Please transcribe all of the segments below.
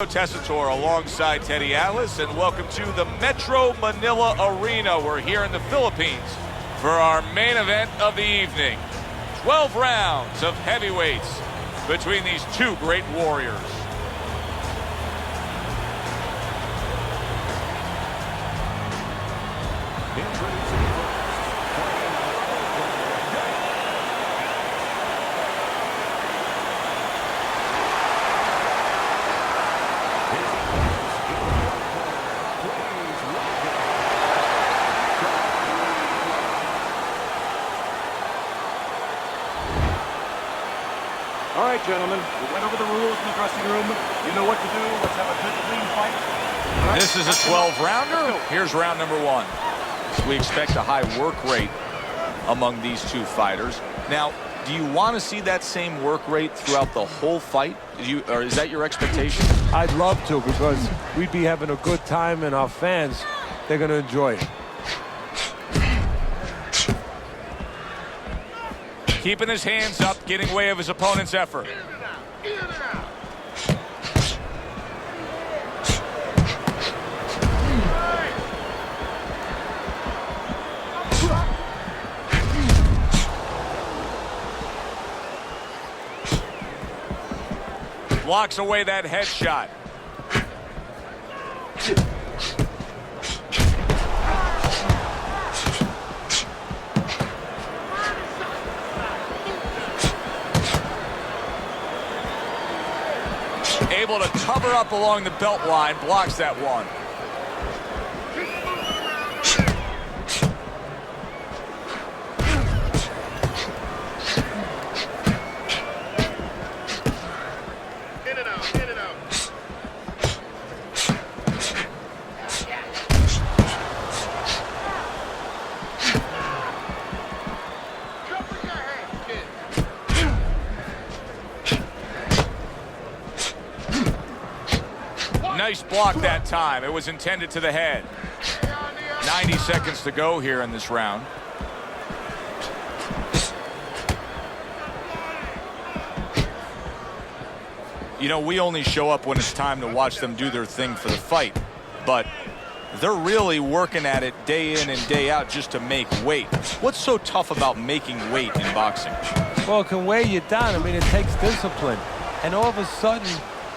Tessitore alongside Teddy Atlas, and welcome to the Metro Manila Arena. We're here in the Philippines for our main event of the evening. 12 rounds of heavyweights between these two great warriors. All right, gentlemen, we went over the rules in the dressing room. You know what to do. Let's have a good, clean fight. Right. This is a 12-rounder. Here's round number one. We expect a high work rate among these two fighters. Now, do you want to see that same work rate throughout the whole fight? Or is that your expectation? I'd love to, because we'd be having a good time, and our fans, they're going to enjoy it. Keeping his hands up, getting way of his opponent's effort. Blocks away that headshot. Able to cover up along the belt line, blocks that one. Get it out, get it out. Cover your hand, kid. Nice block that time. It was intended to the head. 90 seconds to go here in this round. You know, we only show up when it's time to watch them do their thing for the fight, but they're really working at it day in and day out just to make weight. What's so tough about making weight in boxing? Well, it can weigh you down. I mean, it takes discipline. And all of a sudden,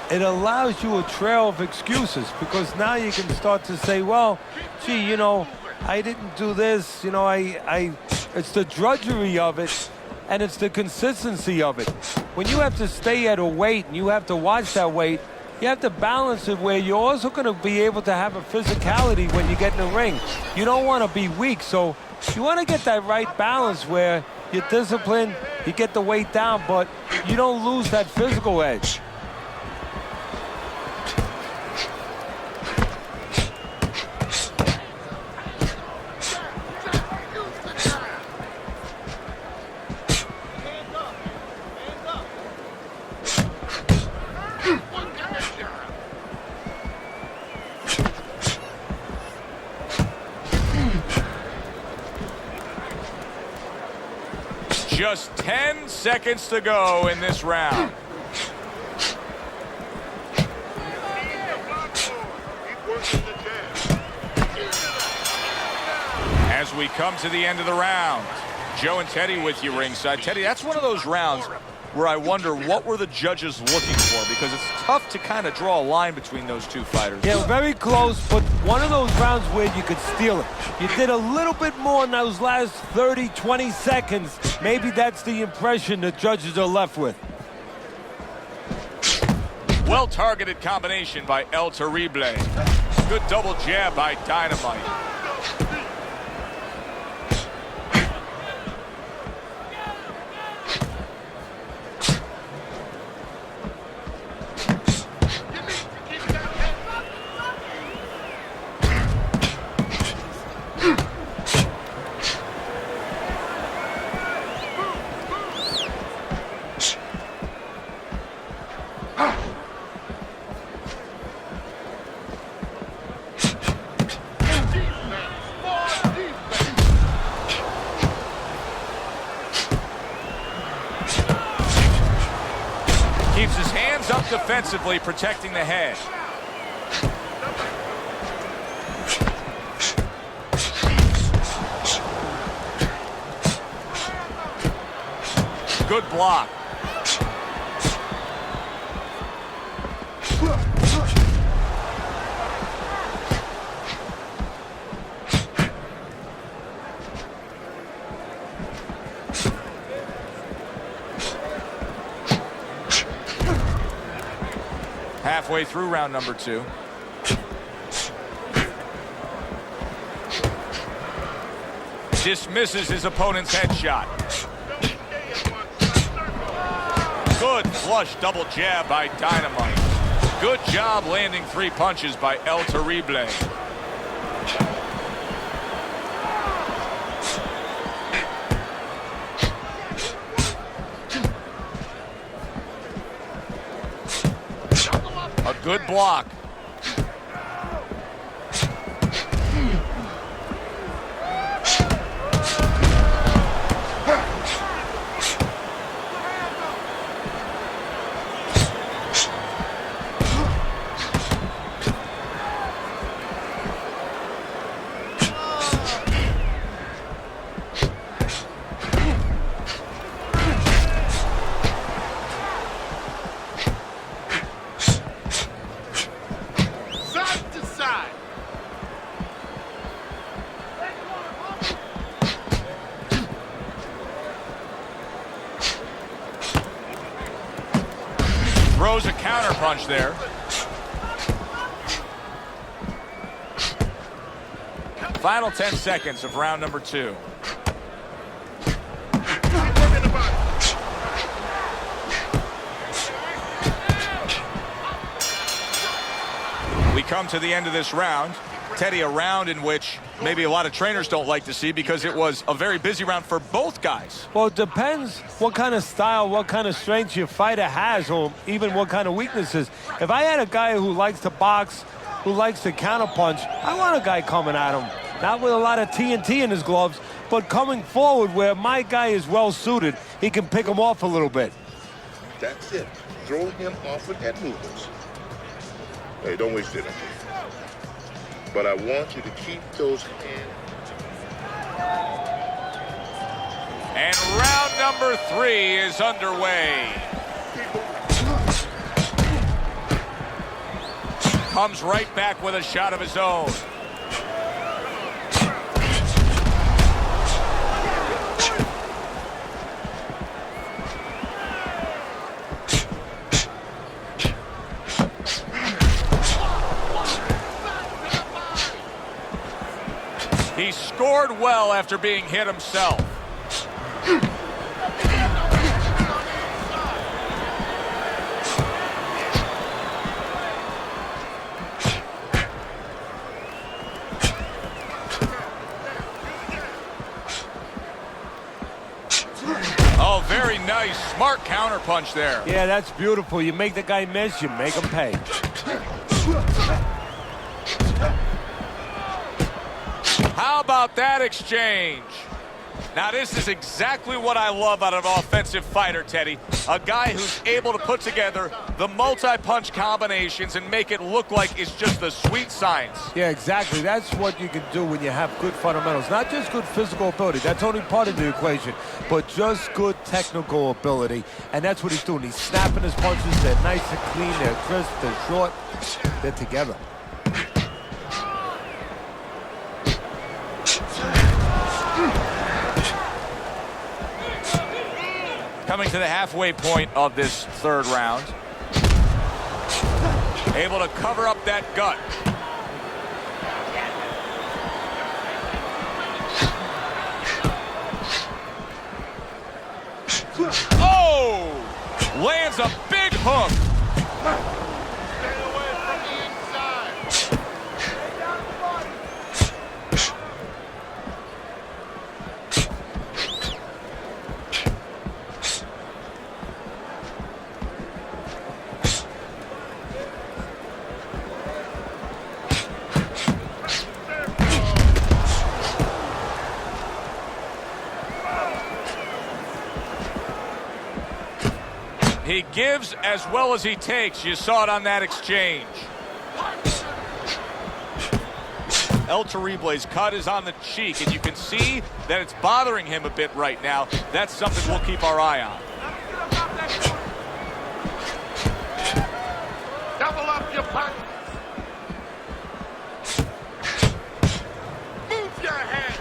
it allows you a trail of excuses, because now you can start to say, well, gee, you know, I didn't do this. You know, it's the drudgery of it, and it's the consistency of it. When you have to stay at a weight and you have to watch that weight, you have to balance it where you're also going to be able to have a physicality when you get in the ring. You don't want to be weak, so you want to get that right balance where you're disciplined, you get the weight down, but you don't lose that physical edge. Just 10 seconds to go in this round. As we come to the end of the round, Joe and Teddy with you ringside. Teddy, that's one of those rounds where I wonder what were the judges looking for, because it's tough to kind of draw a line between those two fighters. Yeah, very close, but one of those rounds where you could steal it. You did a little bit more in those last 30, 20 seconds. Maybe that's the impression the judges are left with. Well-targeted combination by El Terrible. Good double jab by Dynamite. defensively protecting the head. Good block. Halfway through round number 2. Dismisses his opponent's headshot. Good flush double jab by Dynamite. Good job landing 3 punches by El Terrible. A good block. Throws a counter punch there. Final 10 seconds of round number 2. We come to the end of this round. Teddy, a round in which maybe a lot of trainers don't like to see because it was a very busy round for both guys. Well, it depends what kind of style, what kind of strength your fighter has, or even what kind of weaknesses. If I had a guy who likes to box, who likes to counterpunch, I want a guy coming at him. Not with a lot of TNT in his gloves, but coming forward where my guy is well suited, he can pick him off a little bit. That's it. Throw him off with head movements. Hey, don't waste it. But I want you to keep those hands. And round number 3 is underway. Comes right back with a shot of his own. He scored well after being hit himself. Oh, very nice. Smart counterpunch there. Yeah, that's beautiful. You make the guy miss, you make him pay. How about that exchange? Now, this is exactly what I love out of an offensive fighter, Teddy. A guy who's able to put together the multi-punch combinations and make it look like it's just the sweet science. Yeah, exactly. That's what you can do when you have good fundamentals. Not just good physical ability. That's only part of the equation. But just good technical ability. And that's what he's doing. He's snapping his punches. They're nice and clean. They're crisp. They're short. They're together. Coming to the halfway point of this 3rd round. Able to cover up that gut. Oh! Lands a big hook. Stay away from the inside. He He gives as well as he takes. You saw it on that exchange. El Terrible's cut is on the cheek, and you can see that it's bothering him a bit right now. That's something we'll keep our eye on. Double up your punch. Move your head.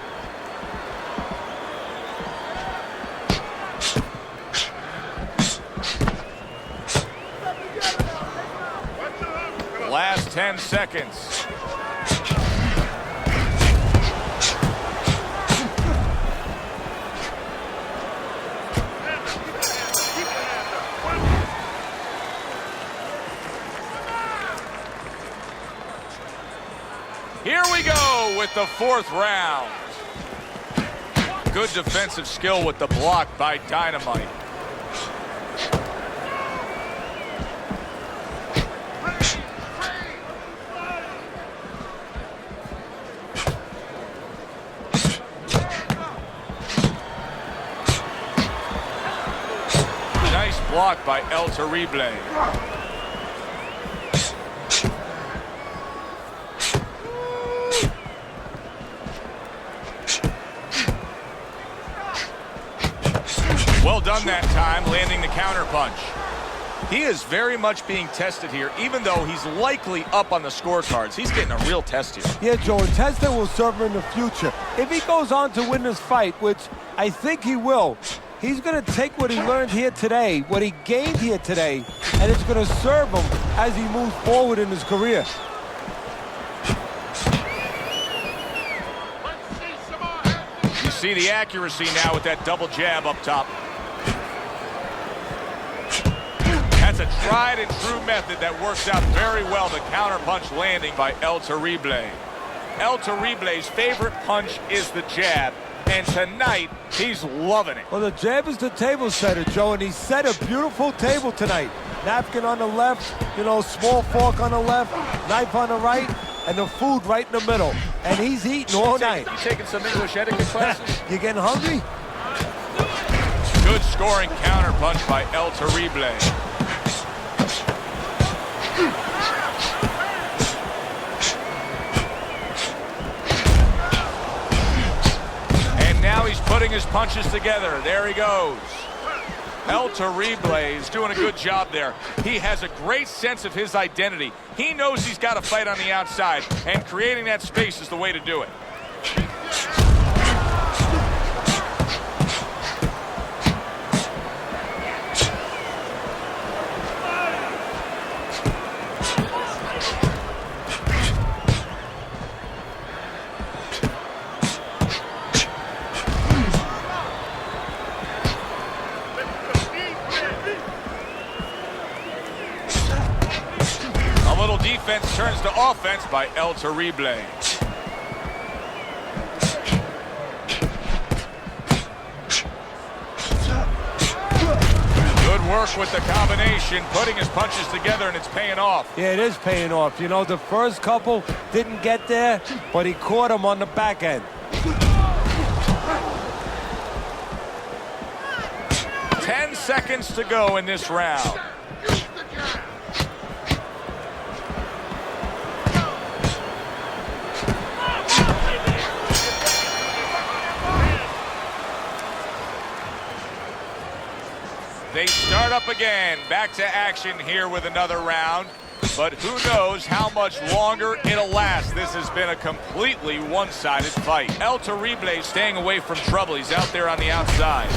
Last 10 seconds. Here we go with the fourth round. Good defensive skill with the block by Dynamite. Nice block by El Terrible. Well done that time, landing the counter punch. He is very much being tested here, even though he's likely up on the scorecards. He's getting a real test here. Yeah, Joe, and testing will serve him in the future. If he goes on to win this fight, which I think he will, he's going to take what he learned here today, what he gained here today, and it's going to serve him as he moves forward in his career. You see the accuracy now with that double jab up top. That's a tried and true method that works out very well. The counterpunch landing by El Terrible. El Terrible's favorite punch is the jab, and tonight he's loving it. Well, the jab is the table setter, Joe, and he set a beautiful table tonight. Napkin on the left, you know, small fork on the left, knife on the right, and the food right in the middle. And he's eating all night. You taking some English etiquette classes? You getting hungry? Good scoring counterpunch by El Terrible. And now he's putting his punches together. There he goes. El Terrible is doing a good job there. He has a great sense of his identity. He knows he's got to fight on the outside, and creating that space is the way to do it. Defense turns to offense by El Terrible. Good work with the combination, putting his punches together, and it's paying off. Yeah, it is paying off. You know, the first couple didn't get there, but he caught him on the back end. 10 seconds to go in this round. They start up again, back to action here with another round, but who knows how much longer it'll last. This has been a completely one-sided fight. El Terrible staying away from trouble. He's out there on the outside.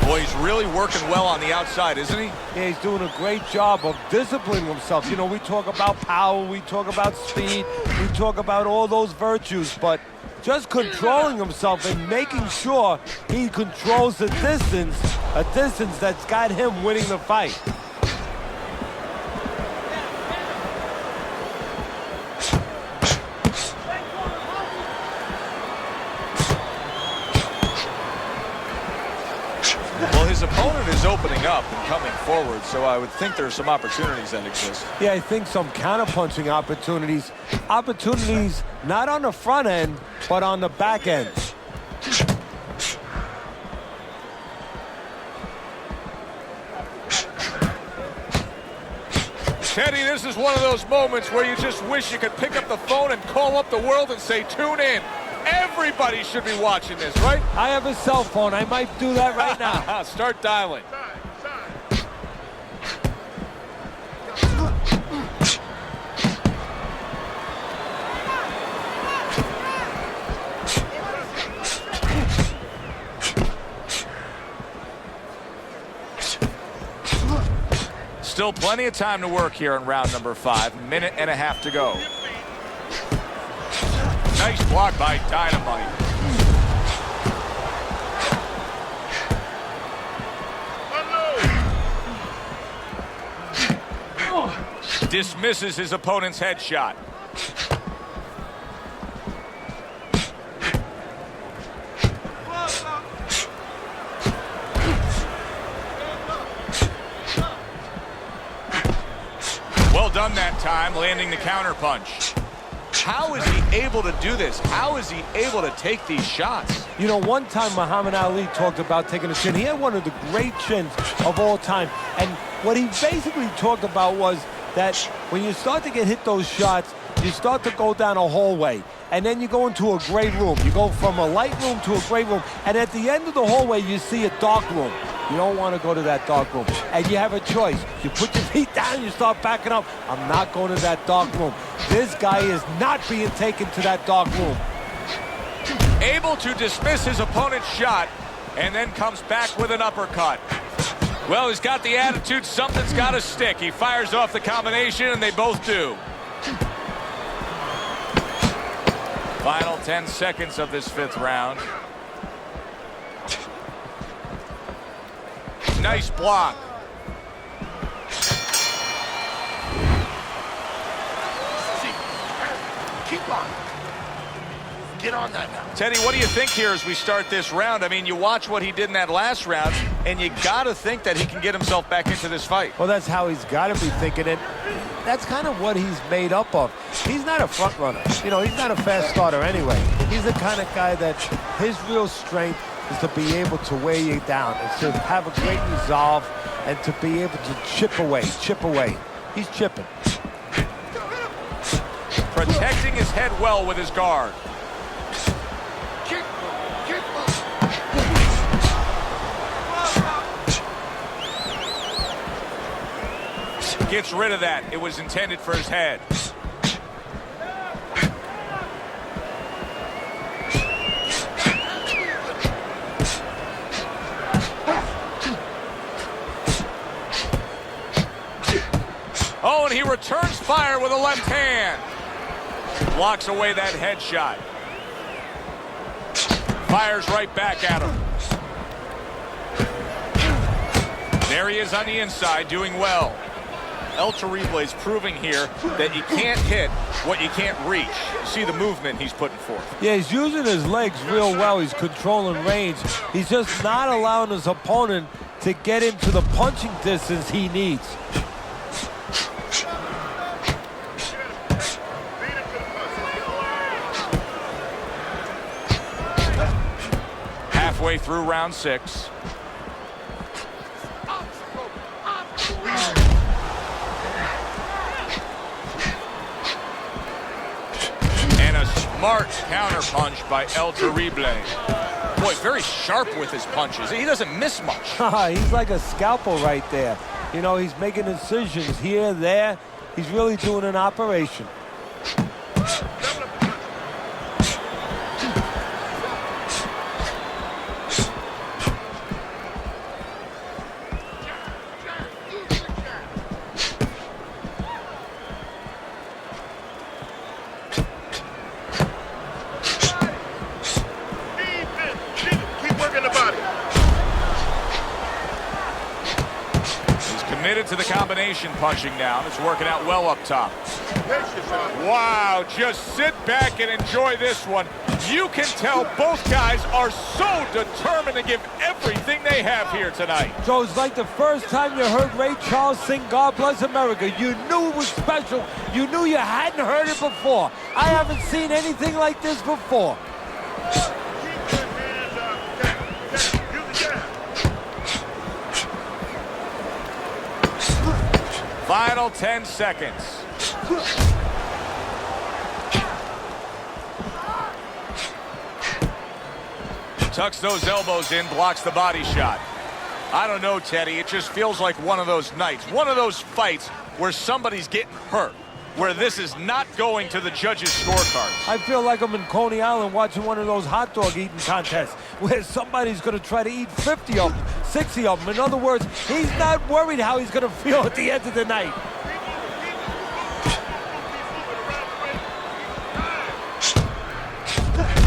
Boy, he's really working well on the outside, isn't he? Yeah, he's doing a great job of disciplining himself. You know, we talk about power, we talk about speed, we talk about all those virtues, but just controlling himself and making sure he controls the distance, a distance that's got him winning the fight. Well, his opponent is opening up and coming forward, so I would think there's some opportunities that exist. Yeah, I think some counterpunching opportunities. Opportunities not on the front end, but on the back end. This is one of those moments where you just wish you could pick up the phone and call up the world and say, tune in. Everybody should be watching this, right? I have a cell phone. I might do that right now. Start dialing. Still plenty of time to work here in round number 5. Minute and a half to go. Nice block by Dynamite. Dismisses his opponent's headshot. Well done that time, landing the counterpunch. How is he able to do this? How is he able to take these shots? You know, one time Muhammad Ali talked about taking a chin. He had one of the great chins of all time. And what he basically talked about was that when you start to get hit those shots, you start to go down a hallway. And then you go into a gray room. You go from a light room to a gray room. And at the end of the hallway, you see a dark room. You don't want to go to that dark room. And you have a choice. You put your feet down, you start backing up. I'm not going to that dark room. This guy is not being taken to that dark room. Able to dismiss his opponent's shot and then comes back with an uppercut. Well, he's got the attitude, something's got to stick. He fires off the combination, and they both do. Final 10 seconds of this 5th round. Nice block. Keep on. Get on that now. Teddy, what do you think here as we start this round? I mean, you watch what he did in that last round, and you got to think that he can get himself back into this fight. Well, that's how he's got to be thinking it. That's kind of what he's made up of. He's not a front runner. You know, he's not a fast starter anyway. He's the kind of guy that his real strength is to be able to wear you down. It's to have a great resolve and to be able to chip away. He's chipping. Protecting his head well with his guard. Gets rid of that. It was intended for his head. Oh, and he returns fire with a left hand. Blocks away that headshot. Fires right back at him. There he is on the inside, doing well. El Terrible is proving here that you can't hit what you can't reach. You see the movement he's putting forth. Yeah, he's using his legs real well. He's controlling range. He's just not allowing his opponent to get into the punching distance he needs. Halfway through round 6. Smart counterpunch by El Terrible. Boy, very sharp with his punches. He doesn't miss much. He's like a scalpel right there. You know, he's making incisions here, there. He's really doing an operation. Committed to the combination punching now. It's working out well up top. Wow, just sit back and enjoy this one. You can tell both guys are so determined to give everything they have here tonight. So it's like the first time you heard Ray Charles sing God Bless America. You knew it was special. You knew you hadn't heard it before. I haven't seen anything like this before. Final 10 seconds. Tucks those elbows in, blocks the body shot. I don't know, Teddy. It just feels like one of those nights, one of those fights where somebody's getting hurt, where this is not going to the judges' scorecards. I feel like I'm in Coney Island watching one of those hot dog eating contests where somebody's going to try to eat 50 of them, 60 of them. In other words, he's not worried how he's going to feel at the end of the night.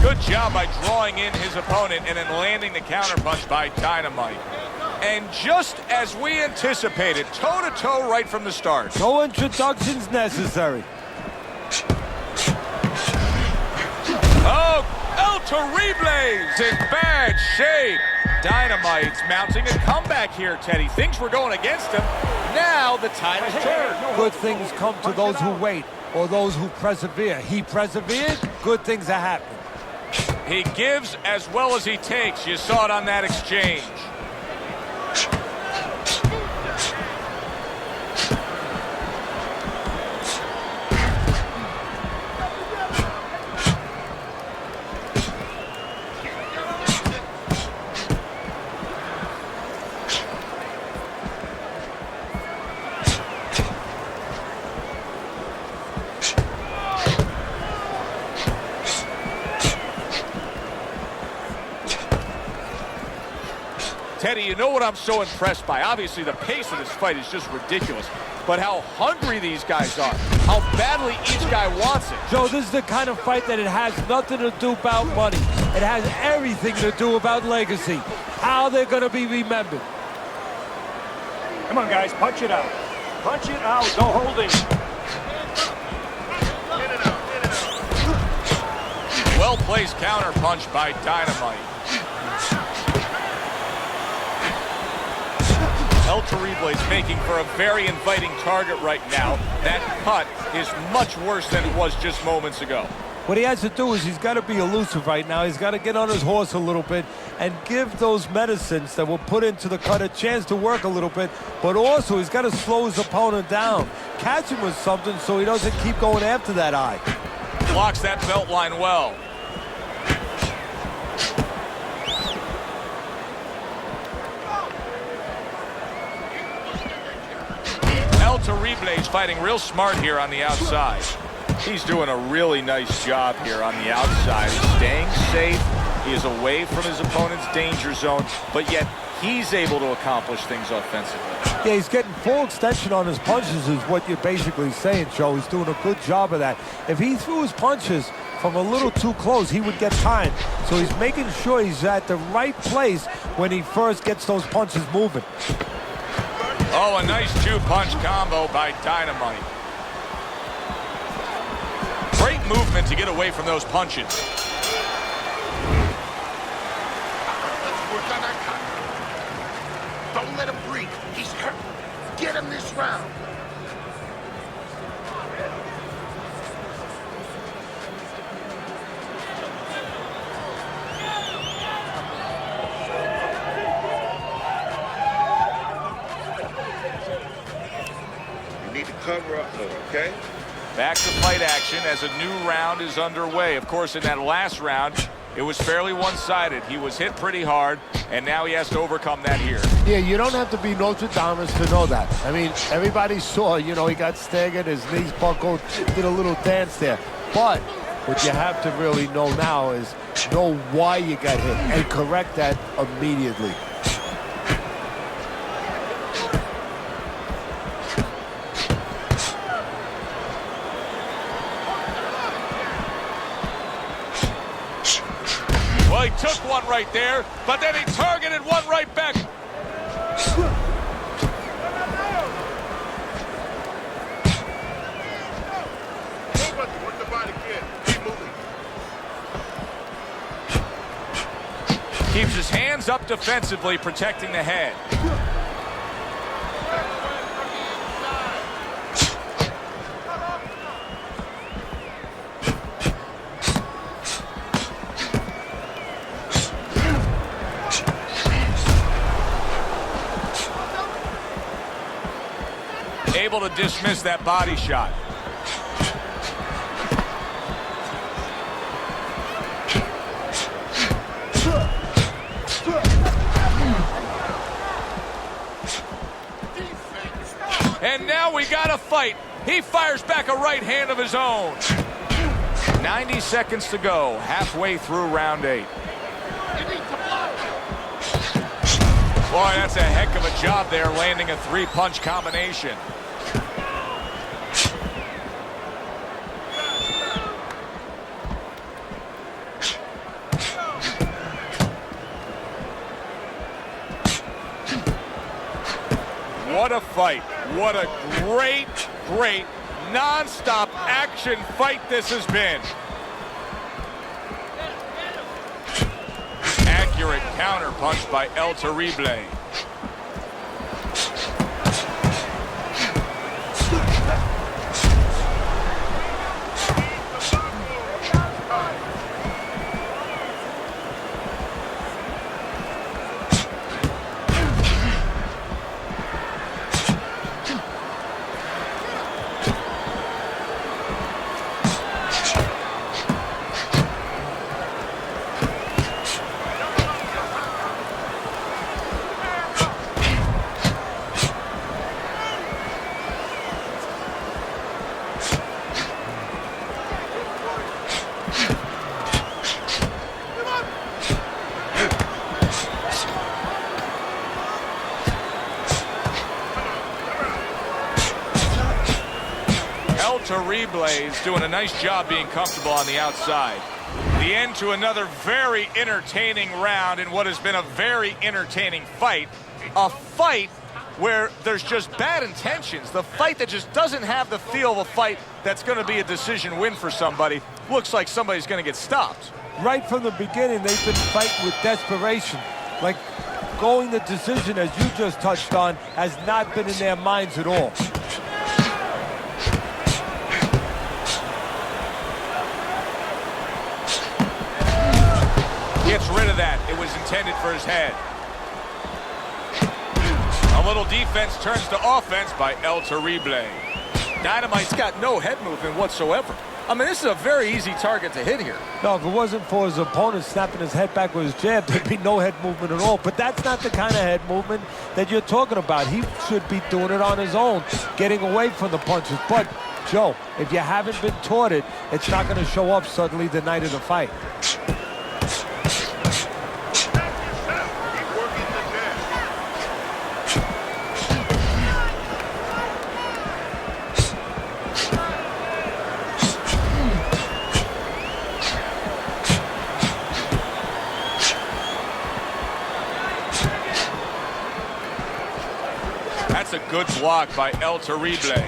Good job by drawing in his opponent and then landing the counterpunch by Dynamite. And just as we anticipated, toe-to-toe right from the start. No introductions necessary. Oh, El Terrible's in bad shape. Dynamite's mounting a comeback here, Teddy. Things were going against him. Now the tide has turned. Good things come to those who wait or those who persevere. He persevered, good things are happening. He gives as well as he takes. You saw it on that exchange. Teddy, you know what I'm so impressed by? Obviously, the pace of this fight is just ridiculous. But how hungry these guys are. How badly each guy wants it. Joe, this is the kind of fight that it has nothing to do about money. It has everything to do about legacy. How they're going to be remembered. Come on, guys, punch it out. Punch it out, no holding. Well-placed counterpunch by Dynamite. El Terrible is making for a very inviting target right now. That cut is much worse than it was just moments ago. What he has to do is he's got to be elusive right now. He's got to get on his horse a little bit and give those medicines that were put into the cut a chance to work a little bit, but also he's got to slow his opponent down. Catch him with something so he doesn't keep going after that eye. Blocks that belt line well. El Terrible is fighting real smart here on the outside. He's doing a really nice job here on the outside. He's staying safe. He is away from his opponent's danger zone, but yet he's able to accomplish things offensively. Yeah, he's getting full extension on his punches is what you're basically saying, Joe. He's doing a good job of that. If he threw his punches from a little too close, he would get timed. So he's making sure he's at the right place when he first gets those punches moving. Oh, a nice two-punch combo by Dynamite. Great movement to get away from those punches. Don't let him breathe. He's hurt. Get him this round. You need to cover up more, okay? Back to fight action as a new round is underway. Of course, in that last round, it was fairly one-sided. He was hit pretty hard, and now he has to overcome that here. Yeah, you don't have to be Nostradamus to know that. I mean, everybody saw, you know, he got staggered, his knees buckled, did a little dance there. But what you have to really know now is know why you got hit and correct that immediately. Well, he took one right there, but then he targeted one right back. Work the body, kid. Keep moving. Keeps his hands up defensively, protecting the head. Able able to dismiss that body shot. And now we got a fight. He fires back a right hand of his own. 90 seconds to go, halfway through round 8. Boy, that's a heck of a job there, landing a 3-punch combination. What a fight. What a great, great, non-stop action fight this has been. Accurate counter punch by El Terrible. Terrible is doing a nice job being comfortable on the outside. The end to another very entertaining round in what has been a very entertaining fight. A fight where there's just bad intentions. The fight that just doesn't have the feel of a fight that's going to be a decision win for somebody. Looks like somebody's going to get stopped. Right from the beginning, they've been fighting with desperation. Like going the decision, as you just touched on, has not been in their minds at all. Gets rid of that. It was intended for his head. A little defense turns to offense by El Terrible. Dynamite's got no head movement whatsoever. I mean, this is a very easy target to hit here. No, if it wasn't for his opponent snapping his head back with his jab, there'd be no head movement at all. But that's not the kind of head movement that you're talking about. He should be doing it on his own, getting away from the punches. But, Joe, if you haven't been taught it, it's not going to show up suddenly the night of the fight. That's a good block by El Terrible.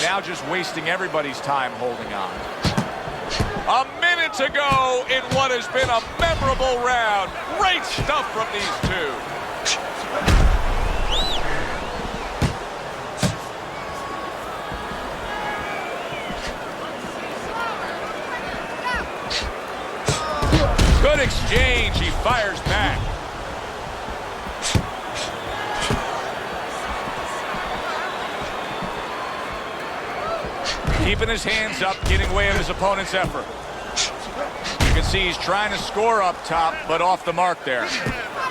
Now just wasting everybody's time holding on. A minute to go in what has been a memorable round. Great stuff from these two. Good exchange. He fires back. Keeping his hands up, getting away with his opponent's effort. You can see he's trying to score up top, but off the mark there.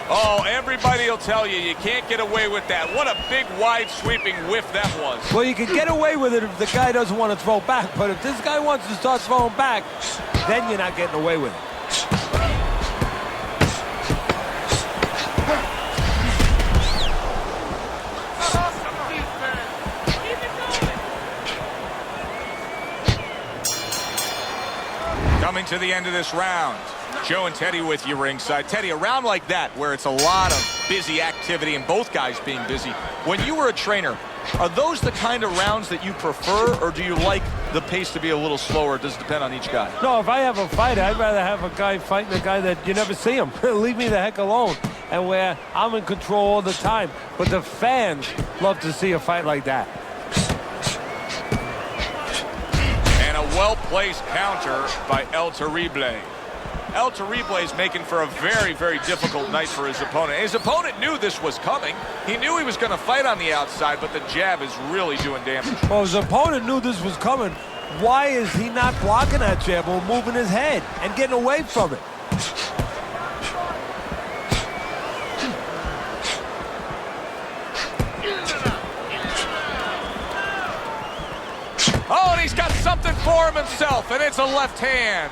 Oh, everybody will tell you, you can't get away with that. What a big, wide, sweeping whiff that was. Well, you can get away with it if the guy doesn't want to throw back, but if this guy wants to start throwing back, then you're not getting away with it. to the end of this round. Joe and Teddy with you ringside. Teddy, a round like that where it's a lot of busy activity and both guys being busy, when you were a trainer, are those the kind of rounds that you prefer, or do you like the pace to be a little slower? Does it depend on each guy? No, if I have a fight, I'd rather have a guy fighting a guy that you never see him. Leave me the heck alone. And where I'm in control all the time. But the fans love to see a fight like that. And a well-placed counter by El Terrible. El Terrible is making for a very, very difficult night for his opponent. His opponent knew this was coming. He knew he was going to fight on the outside, but the jab is really doing damage. Well, his opponent knew this was coming. Why is he not blocking that jab or moving his head and getting away from it? Oh, and he's got something for him himself, and it's a left hand.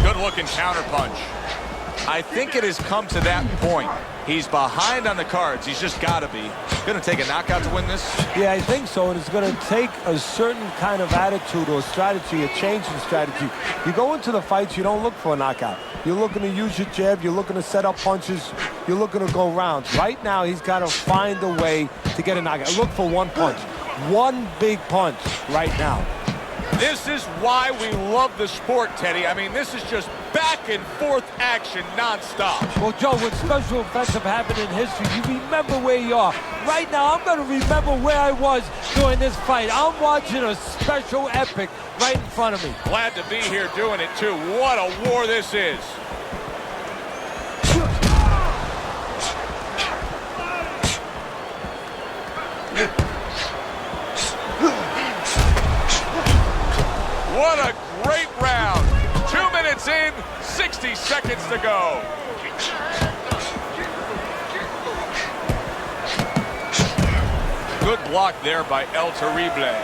Good-looking counterpunch. I think it has come to that point. He's behind on the cards. He's just got to be. Going to take a knockout to win this? Yeah, I think so. And it's going to take a certain kind of attitude or strategy, a change in strategy. You go into the fights, you don't look for a knockout. You're looking to use your jab. You're looking to set up punches. You're looking to go rounds. Right now, he's got to find a way to get a knockout. Look for one punch. One big punch right now. This is why we love the sport, Teddy. I mean, this is just back and forth action nonstop. Well, Joe, when special events have happened in history, you remember where you are. Right now, I'm going to remember where I was during this fight. I'm watching a special epic right in front of me. Glad to be here doing it, too. What a war this is. What a great round. 2 minutes in, 60 seconds to go. Good block there by El Terrible.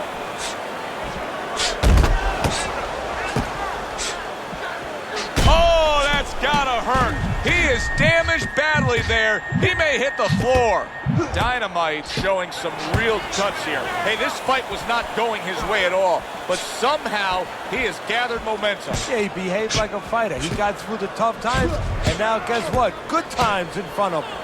Oh, that's gotta hurt. He is damaged badly there. He may hit the floor. Dynamite showing some real guts here. Hey, this fight was not going his way at all, but somehow he has gathered momentum. Yeah, he behaved like a fighter. He got through the tough times, and now guess what? Good times in front of him.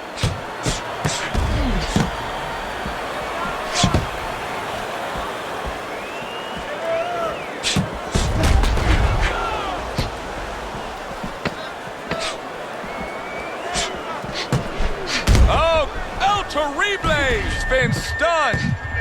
Terrible's been stunned.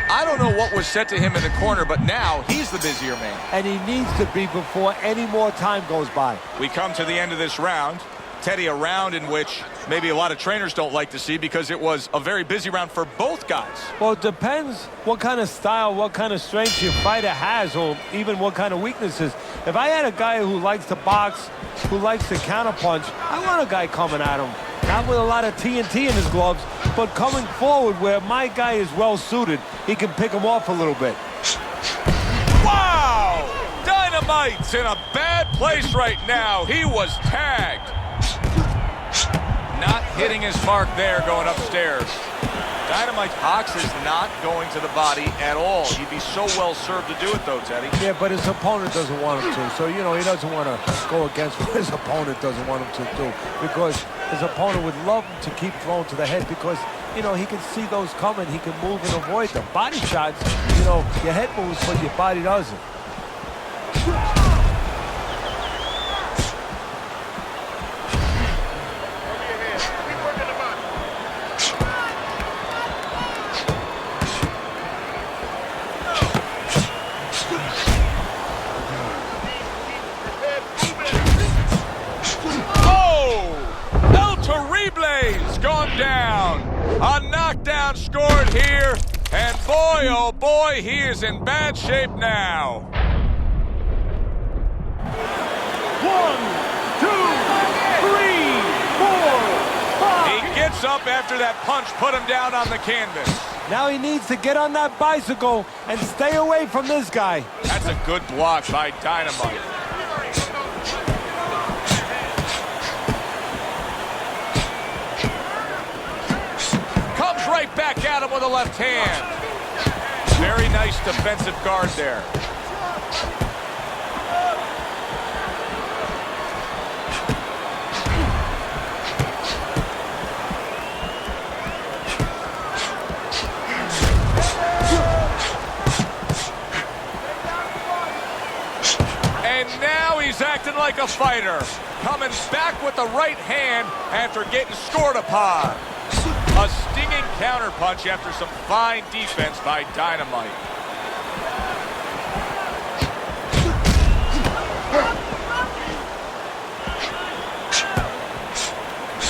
I don't know what was said to him in the corner, but now he's the busier man. And he needs to be before any more time goes by. We come to the end of this round. Teddy, a round in which maybe a lot of trainers don't like to see because it was a very busy round for both guys. Well, it depends what kind of style, what kind of strength your fighter has, or even what kind of weaknesses. If I had a guy who likes to box, who likes to counterpunch, I want a guy coming at him. Not with a lot of TNT in his gloves, but coming forward where my guy is well-suited, he can pick him off a little bit. Wow! Dynamite's in a bad place right now. He was tagged. Not hitting his mark there going upstairs. Dynamite's box is not going to the body at all. He'd be so well served to do it, though, Teddy. Yeah, but his opponent doesn't want him to. So, you know, he doesn't want to go against what his opponent doesn't want him to do. Because his opponent would love him to keep throwing to the head because, you know, he can see those coming. He can move and avoid them. Body shots, you know, your head moves, but your body doesn't. Down. A knockdown scored here, and boy, oh boy, he is in bad shape now. 1, 2, 3, 4, 5. He gets up after that punch put him down on the canvas. Now he needs to get on that bicycle and stay away from this guy. That's a good block by Dynamite. back at him with a left hand. Very nice defensive guard there. And now he's acting like a fighter. Coming back with the right hand after getting scored upon. A stinging counterpunch after some fine defense by Dynamite.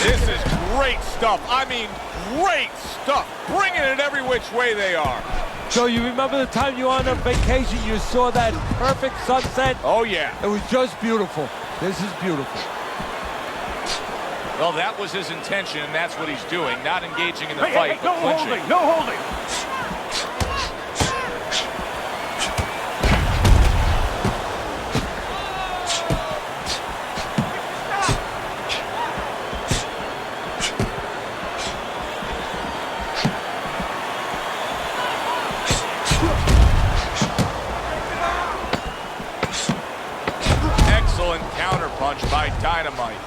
This is great stuff. I mean, great stuff. Bringing it every which way they are. So you remember the time you were on a vacation, you saw that perfect sunset? Oh, yeah. It was just beautiful. This is beautiful. Well, that was his intention, and that's what he's doing. Not engaging in the fight, no but clinching. holding, no holding. Excellent counterpunch by Dynamite.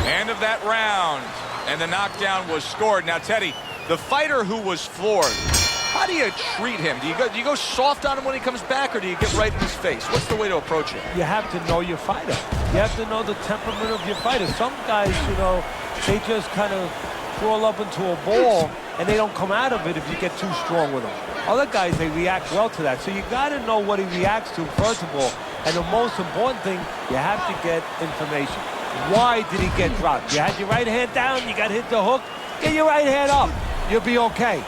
End of that round, and the knockdown was scored. Now, Teddy, the fighter who was floored, how do you treat him? Do you go soft on him when he comes back, or do you get right in his face? What's the way to approach it? You have to know your fighter. You have to know the temperament of your fighter. Some guys, you know, they just kind of crawl up into a ball, and they don't come out of it if you get too strong with them. Other guys, they react well to that. So you got to know what he reacts to, first of all. And the most important thing, you have to get information. Why did he get dropped? You had your right hand down, you got hit the hook, get your right hand up. You'll be okay.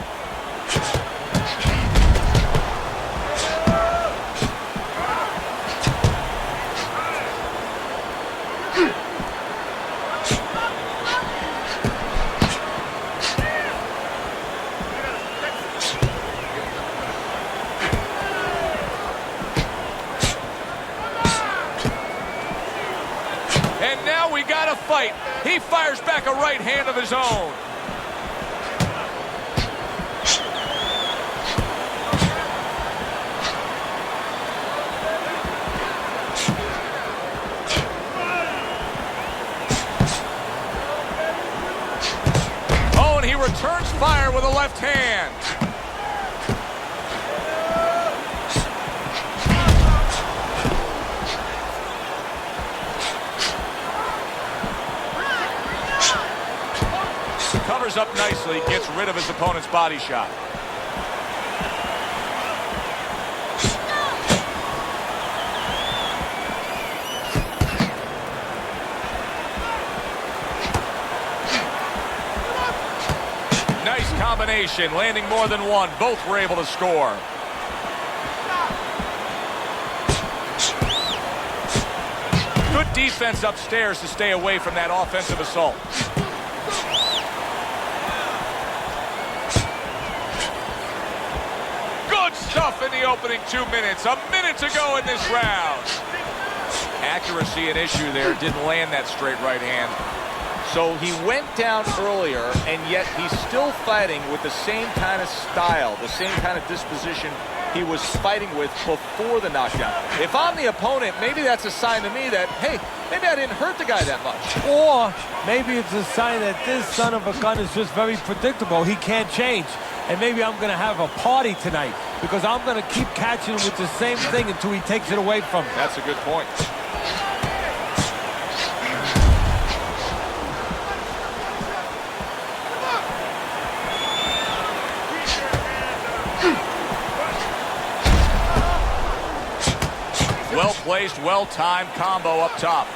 And now we got a fight. He fires back a right hand of his own. Oh, and he returns fire with a left hand. Covers up nicely, gets rid of his opponent's body shot. Nice combination, landing more than one. Both were able to score. Good defense upstairs to stay away from that offensive assault. Stuff in the opening 2 minutes. A minute to go in this round. Accuracy an issue there. Didn't land that straight right hand. So he went down earlier, and yet he's still fighting with the same kind of style, the same kind of disposition he was fighting with before the knockdown. If I'm the opponent, maybe that's a sign to me that, hey, maybe I didn't hurt the guy that much. Or maybe it's a sign that this son of a gun is just very predictable. He can't change. And maybe I'm going to have a party tonight because I'm going to keep catching him with the same thing until he takes it away from me. That's a good point. Well-placed, well-timed combo up top.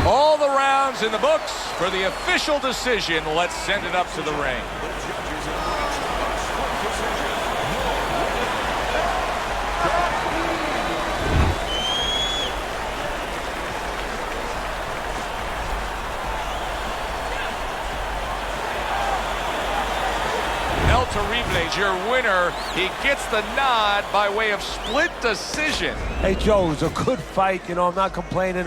All the rounds in the books for the official decision. Let's send it up to the ring. Terrible, your winner. He gets the nod by way of split decision. Hey, Joe, it was a good fight. You know, I'm not complaining.